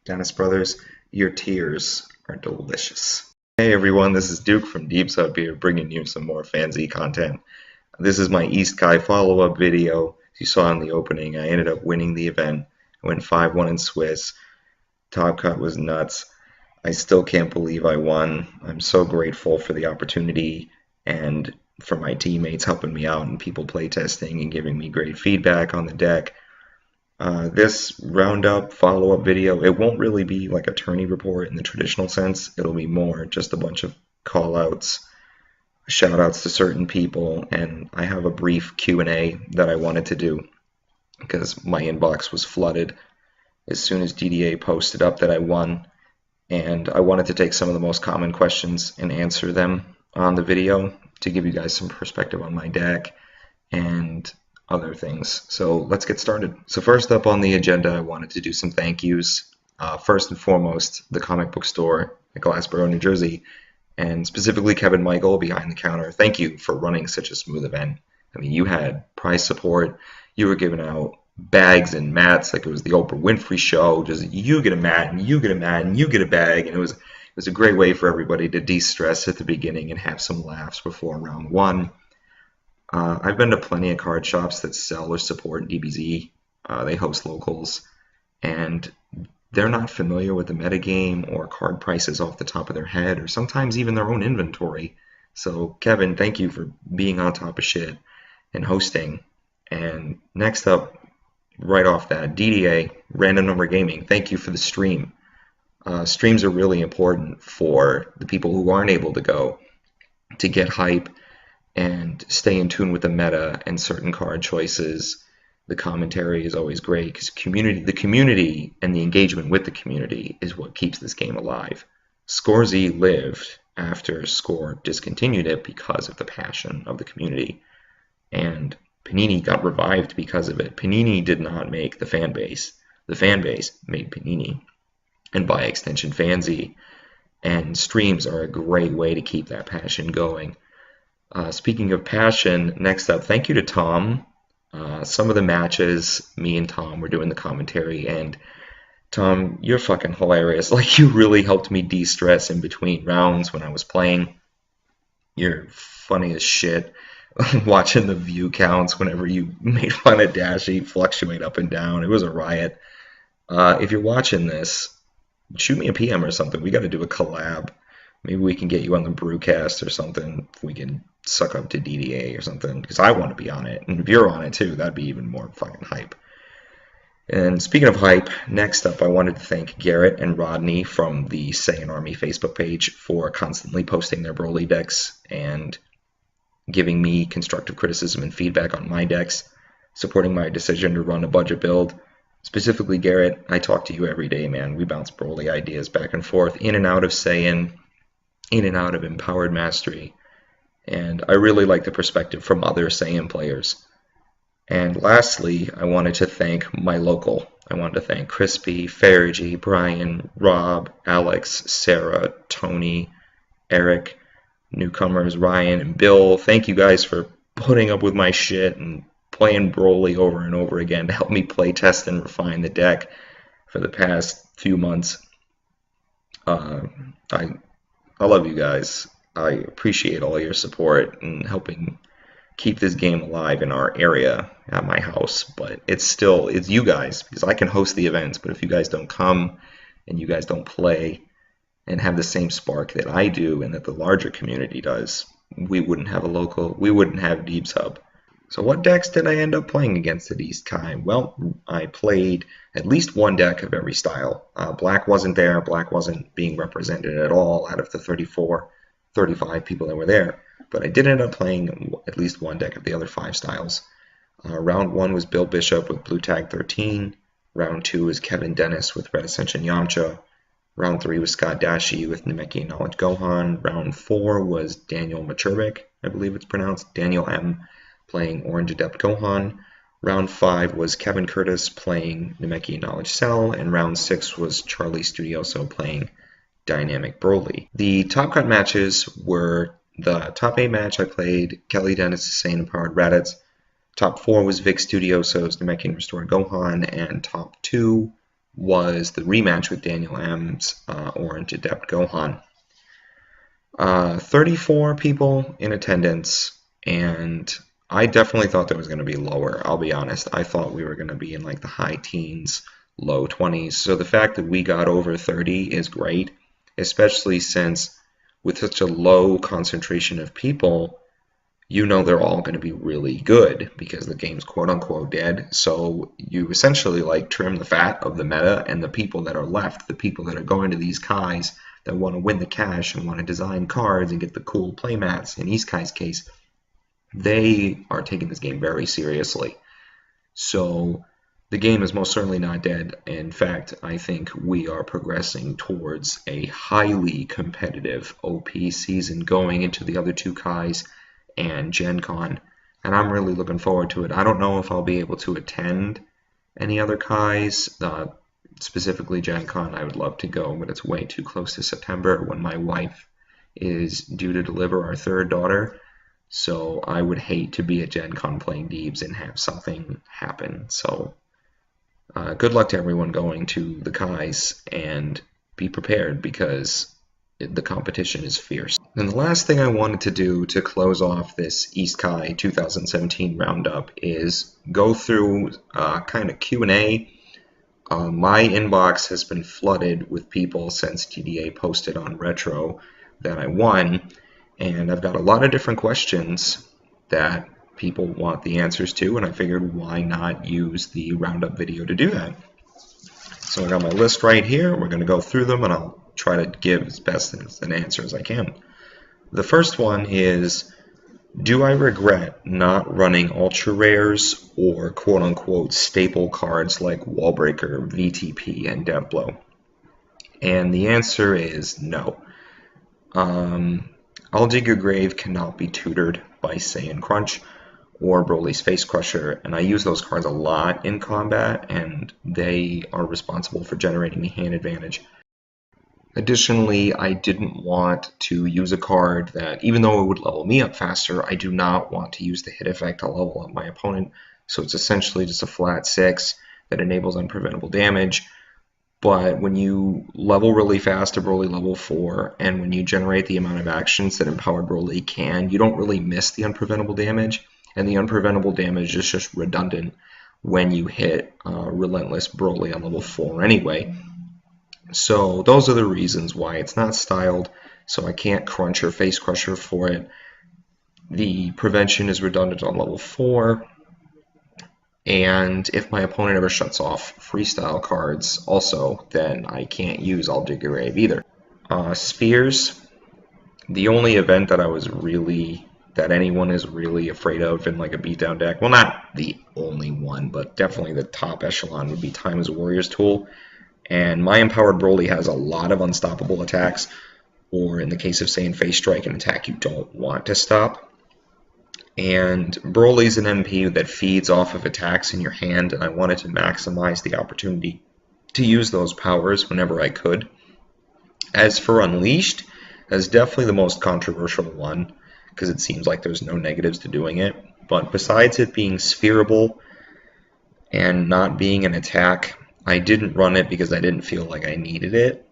Dennis Brothers, your tears are delicious. Hey everyone, this is Duke from Deep Sub here, bringing you some more FanZ content. This is my East Kai follow-up video. As you saw in the opening, I ended up winning the event. I went 5-1 in Swiss. Top cut was nuts. I still can't believe I won. I'm so grateful for the opportunity and for my teammates helping me out and people playtesting and giving me great feedback on the deck. This Roundup follow-up video, it won't really be like a tourney report in the traditional sense. It'll be more just a bunch of call-outs, shout-outs to certain people, and I have a brief Q&A that I wanted to do because my inbox was flooded as soon as DDA posted up that I won, and I wanted to take some of the most common questions and answer them on the video to give you guys some perspective on my deck and other things. So let's get started. So first up on the agenda, I wanted to do some thank yous. First and foremost, the comic book store at Glassboro, New Jersey, and specifically Kevin Michael behind the counter. Thank you for running such a smooth event. I mean, you had prize support. You were giving out bags and mats like it was the Oprah Winfrey show. Just you get a mat and you get a mat and you get a bag, and it was a great way for everybody to de-stress at the beginning and have some laughs before round one. I've been to plenty of card shops that sell or support DBZ. They host locals, and they're not familiar with the metagame or card prices off the top of their head, or sometimes even their own inventory. So, Kevin, thank you for being on top of shit and hosting. And next up, right off that, DDA, Random Number Gaming, thank you for the stream. Streams are really important for the people who aren't able to go to get hype and stay in tune with the meta and certain card choices. The commentary is always great because the community and the engagement with the community is what keeps this game alive. Scorzy lived after Score discontinued it because of the passion of the community, and Panini got revived because of it. Panini did not make the fan base. The fan base made Panini, and by extension FanZ, and streams are a great way to keep that passion going. Speaking of passion, next up, thank you to Tom. Some of the matches, me and Tom were doing the commentary, and Tom, you're fucking hilarious. Like, you really helped me de-stress in between rounds when I was playing. You're funny as shit. Watching the view counts whenever you made fun of Dashy fluctuate up and down. It was a riot. If you're watching this, shoot me a PM or something. We got to do a collab. Maybe we can get you on the Brewcast or something. We can suck up to DDA or something, because I want to be on it. And if you're on it too, that'd be even more fucking hype. And speaking of hype, next up, I wanted to thank Garrett and Rodney from the Saiyan Army Facebook page for constantly posting their Broly decks and giving me constructive criticism and feedback on my decks, supporting my decision to run a budget build. Specifically, Garrett, I talk to you every day, man. We bounce Broly ideas back and forth, in and out of Saiyan, in and out of Empowered Mastery, and I really like the perspective from other Saiyan players. And lastly, I wanted to thank my local. I wanted to thank Crispy, Farigi, Brian, Rob, Alex, Sarah, Tony, Eric, newcomers Ryan and Bill. Thank you guys for putting up with my shit and playing Broly over and over again to help me play test and refine the deck for the past few months. I love you guys. I appreciate all your support and helping keep this game alive in our area at my house. But it's you guys, because I can host the events, but if you guys don't come and you guys don't play and have the same spark that I do and that the larger community does, we wouldn't have a local, we wouldn't have Deep Sub. So what decks did I end up playing against at East Kai? Well, I played at least one deck of every style. Black wasn't there. Black wasn't being represented at all out of the 34, 35 people that were there. But I did end up playing at least one deck of the other 5 styles. Round 1 was Bill Bishop with Blue Tag 13. Round 2 was Kevin Dennis with Red Ascension Yamcha. Round 3 was Scott Dashi with Namekian Knowledge Gohan. Round 4 was Daniel Machurbik, I believe it's pronounced, Daniel M., playing Orange Adept Gohan. Round 5 was Kevin Curtis playing Namekian Knowledge Cell, and round 6 was Charlie Studioso playing Dynamic Broly. The top cut matches were the top 8 match I played Kelly Dennis' Saiyan Empowered Raditz. Top 4 was Vic Studioso's Namekian Restored Gohan, and top 2 was the rematch with Daniel M's Orange Adept Gohan. 34 people in attendance, and I definitely thought that was going to be lower. I'll be honest. I thought we were going to be in like the high teens, low 20s. So the fact that we got over 30 is great, especially since with such a low concentration of people, you know they're all going to be really good because the game's quote-unquote dead. So you essentially like trim the fat of the meta, and the people that are left, the people that are going to these Kais that want to win the cash and want to design cards and get the cool playmats, in East Kai's case, they are taking this game very seriously. So the game is most certainly not dead. In fact, I think we are progressing towards a highly competitive OP season going into the other two Kais and Gen Con, and I'm really looking forward to it. I don't know if I'll be able to attend any other Kais, specifically Gen Con. I would love to go, but it's way too close to September when my wife is due to deliver our third daughter. So I would hate to be at Gen Con playing Deebs and have something happen. So good luck to everyone going to the Kais, and be prepared because the competition is fierce. And the last thing I wanted to do to close off this East Kai 2017 Roundup is go through kind of Q&A. My inbox has been flooded with people since TDA posted on Retro that I won, and I've got a lot of different questions that people want the answers to, and I figured why not use the Roundup video to do that. So I got my list right here. We're going to go through them, and I'll try to give as best an answer as I can. The first one is, do I regret not running ultra rares or quote-unquote staple cards like Wallbreaker, VTP, and Deathblow? And the answer is no. I'll Dig Your Grave cannot be tutored by Saiyan Crunch or Broly's Face Crusher, and I use those cards a lot in combat, and they are responsible for generating me hand advantage. Additionally, I didn't want to use a card that, even though it would level me up faster, I do not want to use the hit effect to level up my opponent. So it's essentially just a flat 6 that enables unpreventable damage. But when you level really fast to Broly level 4, and when you generate the amount of actions that Empowered Broly can, you don't really miss the unpreventable damage. And the unpreventable damage is just redundant when you hit Relentless Broly on level 4 anyway. So those are the reasons why it's not styled, so I can't Crunch or Face Crusher for it. The prevention is redundant on level 4, and if my opponent ever shuts off freestyle cards also, then I can't use I'll Dig Your Grave either. Spheres, the only event that anyone is really afraid of in like a beatdown deck, well, not the only one, but definitely the top echelon would be Time as a Warrior's Tool. And my Empowered Broly has a lot of unstoppable attacks, or in the case of Saiyan Face Strike, an attack you don't want to stop. And Broly's an MP that feeds off of attacks in your hand, and I wanted to maximize the opportunity to use those powers whenever I could. As for Unleashed, that's definitely the most controversial one, because it seems like there's no negatives to doing it. But besides it being spherable and not being an attack, I didn't run it because I didn't feel like I needed it.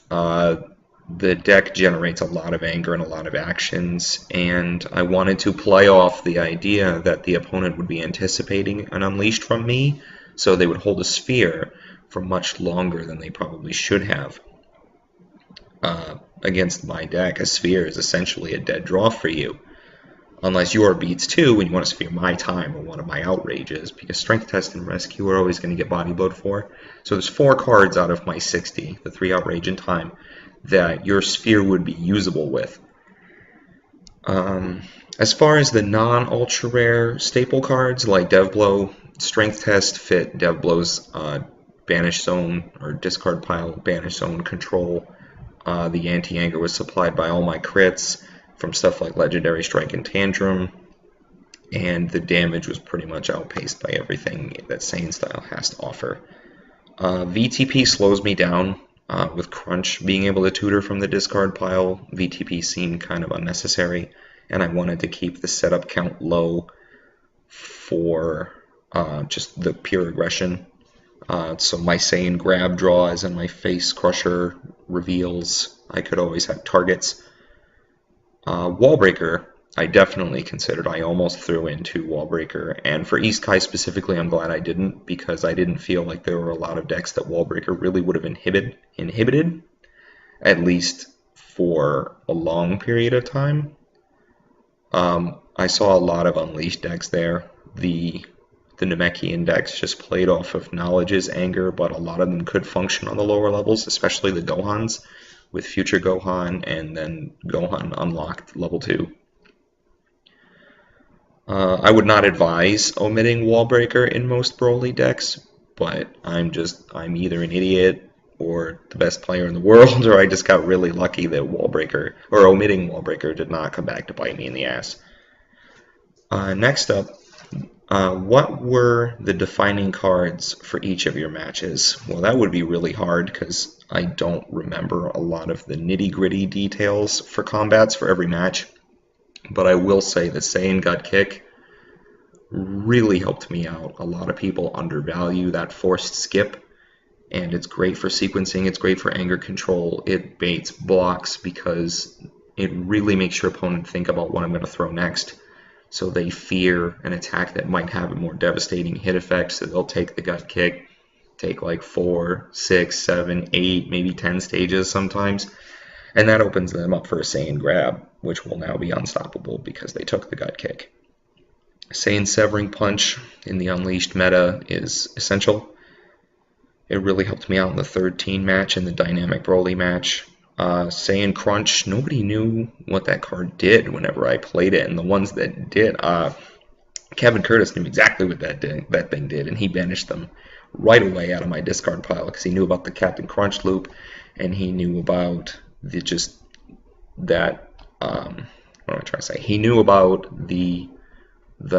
The deck generates a lot of anger and a lot of actions, and I wanted to play off the idea that the opponent would be anticipating an Unleashed from me, so they would hold a sphere for much longer than they probably should have. Against my deck, a sphere is essentially a dead draw for you. Unless your beats 2 and you want to sphere my time or one of my outrages, because Strength Test and Rescue are always going to get body blowed for. So there's 4 cards out of my 60, the 3 outrage and time, that your sphere would be usable with. As far as the non-ultra rare staple cards like Deathblow, Strength Test fit Deathblow's Banish Zone or Discard Pile Banish Zone control. The anti-anger was supplied by all my crits from stuff like Legendary Strike and Tantrum, and the damage was pretty much outpaced by everything that Saiyan style has to offer. VTP slows me down. With Crunch being able to tutor from the discard pile, VTP seemed kind of unnecessary, and I wanted to keep the setup count low for just the pure aggression. So my Saiyan grab draws and my face crusher reveals, I could always have targets. Wallbreaker, I definitely considered. I almost threw into Wallbreaker, and for East Kai specifically, I'm glad I didn't, because I didn't feel like there were a lot of decks that Wallbreaker really would have inhibited, at least for a long period of time. I saw a lot of Unleashed decks there. The Namekian decks just played off of Knowledge's anger, but a lot of them could function on the lower levels, especially the Gohans, with Future Gohan and then Gohan Unlocked level 2. I would not advise omitting Wallbreaker in most Broly decks, but I'm either an idiot or the best player in the world, or I just got really lucky that omitting Wallbreaker did not come back to bite me in the ass. Next up, what were the defining cards for each of your matches? Well, that would be really hard because I don't remember a lot of the nitty-gritty details for combats for every match. But I will say that Saiyan Gut Kick really helped me out. A lot of people undervalue that forced skip, and it's great for sequencing, it's great for anger control, it baits blocks because it really makes your opponent think about what I'm going to throw next. So they fear an attack that might have a more devastating hit effect, so they'll take the Gut Kick, take like 4, 6, 7, 8, maybe 10 stages sometimes, and that opens them up for a Saiyan Grab, which will now be unstoppable because they took the Gut Kick. Saiyan Severing Punch in the Unleashed meta is essential. It really helped me out in the third teen match and the Dynamic Broly match. Saiyan Crunch, nobody knew what that card did whenever I played it, and the ones that did, Kevin Curtis knew exactly what that thing did, and he banished them right away out of my discard pile because he knew about the Captain Crunch loop, and he knew about he knew about the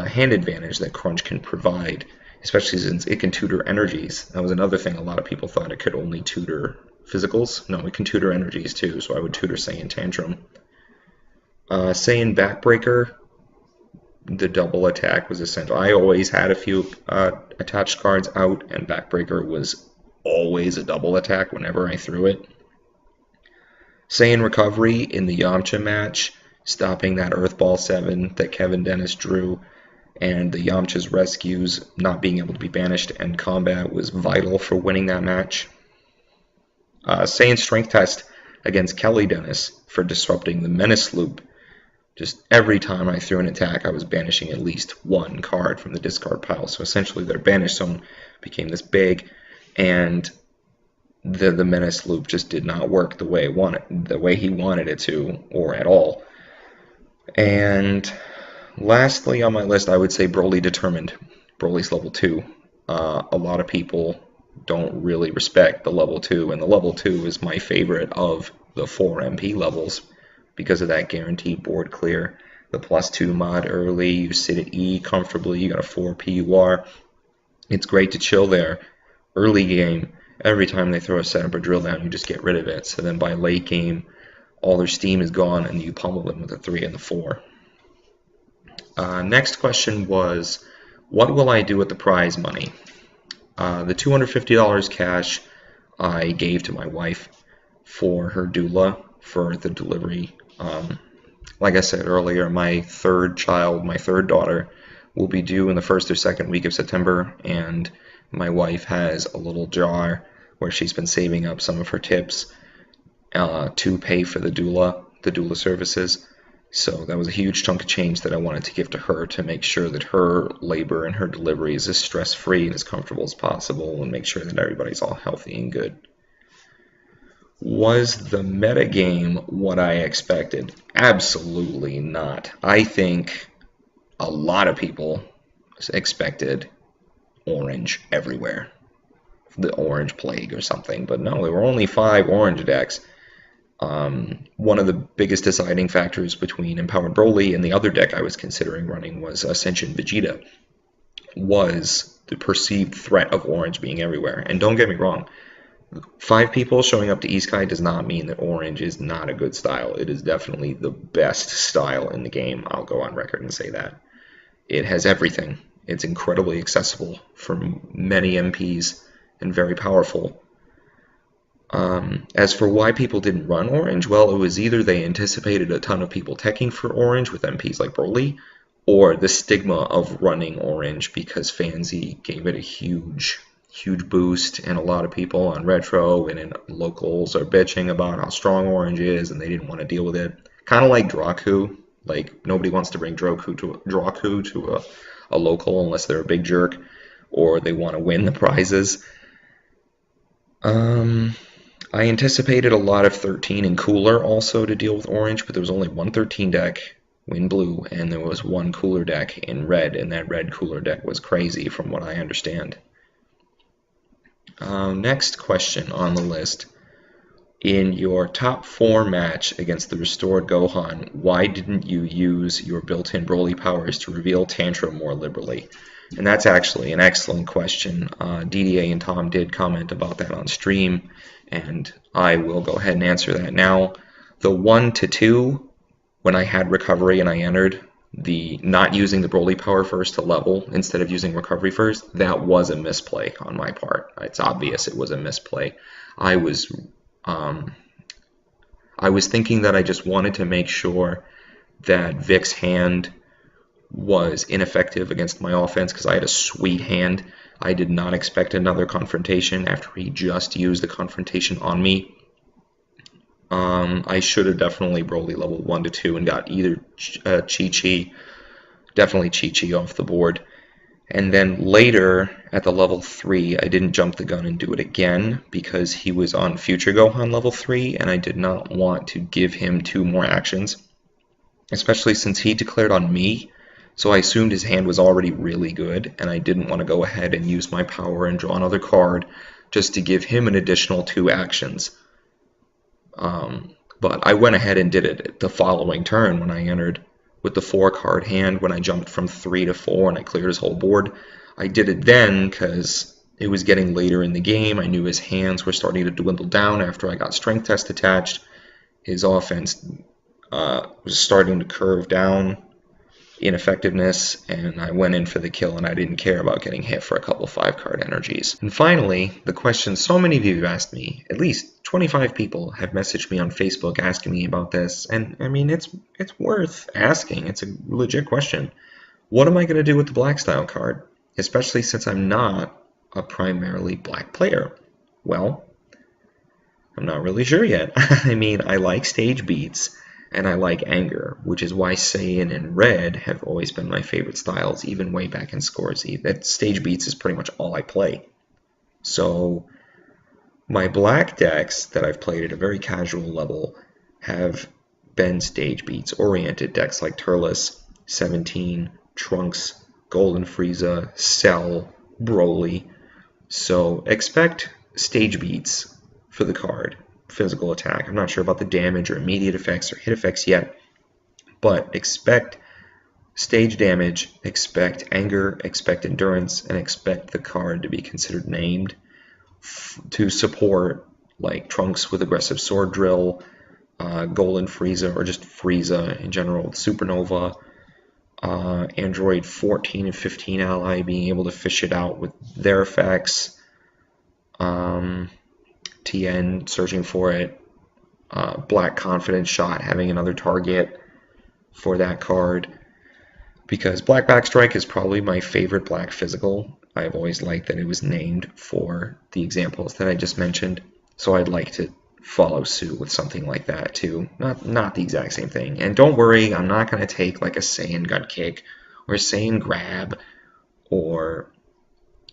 hand advantage that Crunch can provide, especially since it can tutor energies. That was another thing. A lot of people thought it could only tutor physicals. No, it can tutor energies too, so I would tutor Saiyan Tantrum. Saiyan Backbreaker, the double attack was essential. I always had a few attached cards out, and Backbreaker was always a double attack whenever I threw it. Saiyan Recovery in the Yamcha match, stopping that Earthball 7 that Kevin Dennis drew, and the Yamcha's rescues not being able to be banished and combat was vital for winning that match. Saiyan Strength Test against Kelly Dennis for disrupting the Menace loop. Just every time I threw an attack, I was banishing at least one card from the discard pile. So essentially their banish zone became this big, and the Menace loop just did not work the way he wanted it to, or at all. And lastly on my list, I would say Broly Determined. Broly's level 2. A lot of people don't really respect the level 2, and the level 2 is my favorite of the 4 MP levels because of that guaranteed board clear. The +2 mod early, you sit at E comfortably, you got a 4 PUR. It's great to chill there. Early game, every time they throw a setup or drill down, you just get rid of it. So then by late game, all their steam is gone and you pummel them with a 3 and the 4. Next question was, what will I do with the prize money? The $250 cash I gave to my wife for her doula for the delivery. Like I said earlier, my third daughter, will be due in the first or second week of September, and my wife has a little jar where she's been saving up some of her tips to pay for the doula services. So that was a huge chunk of change that I wanted to give to her to make sure that her labor and her delivery is as stress-free and as comfortable as possible, and make sure that everybody's all healthy and good. Was the metagame what I expected? Absolutely not. I think a lot of people expected orange everywhere. The orange plague or something, but no, there were only 5 orange decks. One of the biggest deciding factors between Empowered Broly and the other deck I was considering running was Ascension Vegeta, was the perceived threat of orange being everywhere. And don't get me wrong, 5 people showing up to East Kai does not mean that orange is not a good style. It is definitely the best style in the game. I'll go on record and say that. It has everything. It's incredibly accessible for many MPs, and very powerful. As for why people didn't run orange, well, it was either they anticipated a ton of people teching for orange with MPs like Broly, or the stigma of running orange because FanZ gave it a huge boost, and a lot of people on Retro and in locals are bitching about how strong orange is, and they didn't want to deal with it. Kind of like Draku. Like, nobody wants to bring Draku to a local unless they're a big jerk or they want to win the prizes. I anticipated a lot of 13 and cooler also to deal with orange, but there was only one 13 deck in blue, and there was one cooler deck in red, and that red cooler deck was crazy from what I understand. Next question on the list. In your top 4 match against the restored Gohan, why didn't you use your built-in Broly powers to reveal Tantrum more liberally? And that's actually an excellent question. DDA and Tom did comment about that on stream, and I will go ahead and answer that now. The 1 to 2, when I had recovery and I entered, the not using the Broly power first to level instead of using recovery first, that was a misplay on my part. It's obvious it was a misplay. I was thinking that I just wanted to make sure that Vic's hand was ineffective against my offense because I had a sweet hand. I did not expect another confrontation after he just used the confrontation on me. I should have definitely Broly level 1 to 2 and got either Chi-Chi, definitely Chi-Chi off the board. And then later at the level 3, I didn't jump the gun and do it again because he was on Future Gohan level 3, and I did not want to give him 2 more actions, especially since he declared on me. So I assumed his hand was already really good, and I didn't want to go ahead and use my power and draw another card just to give him an additional 2 actions. But I went ahead and did it the following turn when I entered with the 4-card hand when I jumped from 3 to 4 and I cleared his whole board. I did it then because it was getting later in the game. I knew his hands were starting to dwindle down after I got Strength Test attached. His offense was starting to curve down in effectiveness, and I went in for the kill, and I didn't care about getting hit for a couple 5-card energies. And finally, the question so many of you have asked me, at least 25 people have messaged me on Facebook asking me about this, and I mean, it's worth asking. It's a legit question. What am I going to do with the black style card, especially since I'm not a primarily black player? Well, I'm not really sure yet. I mean, I like stage beats, and I like anger, which is why Saiyan and Red have always been my favorite styles, even way back in Scorzy. That stage beats is pretty much all I play. So my black decks that I've played at a very casual level have been stage beats oriented decks like Turles, 17, Trunks, Golden Frieza, Cell, Broly. So expect stage beats for the card. Physical attack. I'm not sure about the damage or immediate effects or hit effects yet, but expect stage damage, expect anger, expect endurance, and expect the card to be considered named to support like Trunks with aggressive sword drill, Golden Frieza, or just Frieza in general with Supernova, Android 14 and 15 ally being able to fish it out with their effects, TN searching for it, Black Confidence Shot having another target for that card, because Black Backstrike is probably my favorite black physical. I've always liked that it was named for the examples that I just mentioned, so I'd like to follow suit with something like that too. Not the exact same thing. And don't worry, I'm not going to take like a Saiyan Gut Kick or Saiyan Grab or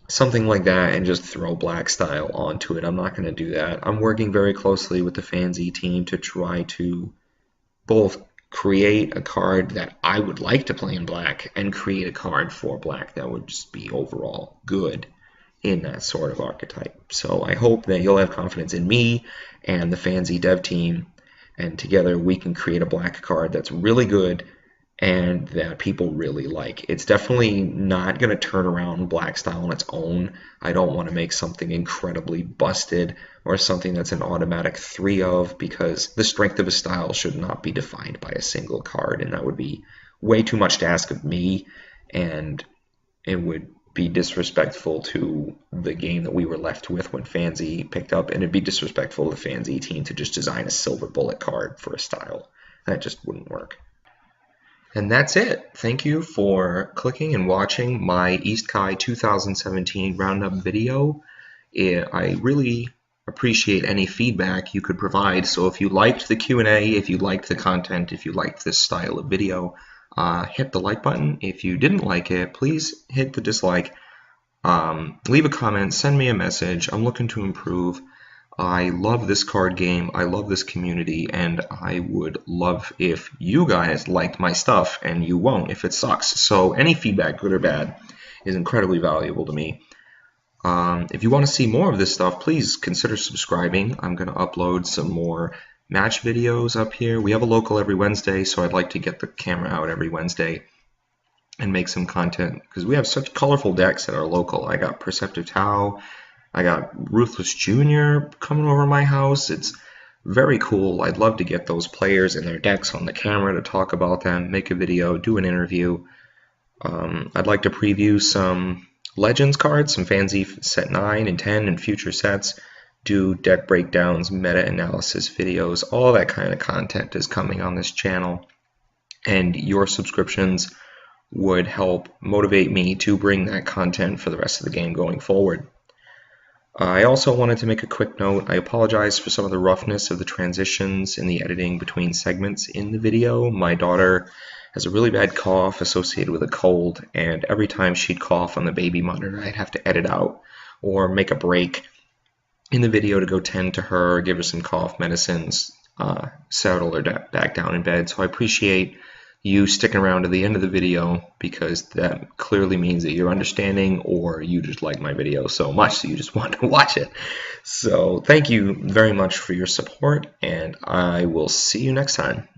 something like that and just throw black style onto it. I'm not going to do that. I'm working very closely with the FanZ team to try to both create a card that I would like to play in black and create a card for black that would just be overall good in that sort of archetype. So I hope that you'll have confidence in me and the FanZ dev team, and together we can create a black card that's really good and that people really like. It's definitely not going to turn around black style on its own. I don't want to make something incredibly busted or something that's an automatic 3 of, because the strength of a style should not be defined by a single card, and that would be way too much to ask of me, and it would be disrespectful to the game that we were left with when FanZ picked up, and it'd be disrespectful to the FanZ team to just design a silver bullet card for a style. That just wouldn't work. And that's it. Thank you for clicking and watching my East Kai 2017 Roundup video. I really appreciate any feedback you could provide. So if you liked the Q&A, if you liked the content, if you liked this style of video, hit the like button. If you didn't like it, please hit the dislike. Leave a comment, send me a message. I'm looking to improve. I love this card game, I love this community, and I would love if you guys liked my stuff, and you won't if it sucks. So any feedback, good or bad, is incredibly valuable to me. If you want to see more of this stuff, please consider subscribing. I'm going to upload some more match videos up here. We have a local every Wednesday, so I'd like to get the camera out every Wednesday and make some content, because we have such colorful decks at our local. I got Perceptive Tau, I got Ruthless Jr. coming over my house. It's very cool. I'd love to get those players and their decks on the camera to talk about them, make a video, do an interview. I'd like to preview some Legends cards, some FanZ set 9 and 10 and future sets, do deck breakdowns, meta-analysis videos. All that kind of content is coming on this channel, and your subscriptions would help motivate me to bring that content for the rest of the game going forward. I also wanted to make a quick note. I apologize for some of the roughness of the transitions in the editing between segments in the video. My daughter has a really bad cough associated with a cold, and every time she'd cough on the baby monitor, I'd have to edit out or make a break in the video to go tend to her, give her some cough medicines, settle her back down in bed. So I appreciate you sticking around to the end of the video, because that clearly means that you're understanding, or you just like my video so much so you just want to watch it. So thank you very much for your support, and I will see you next time.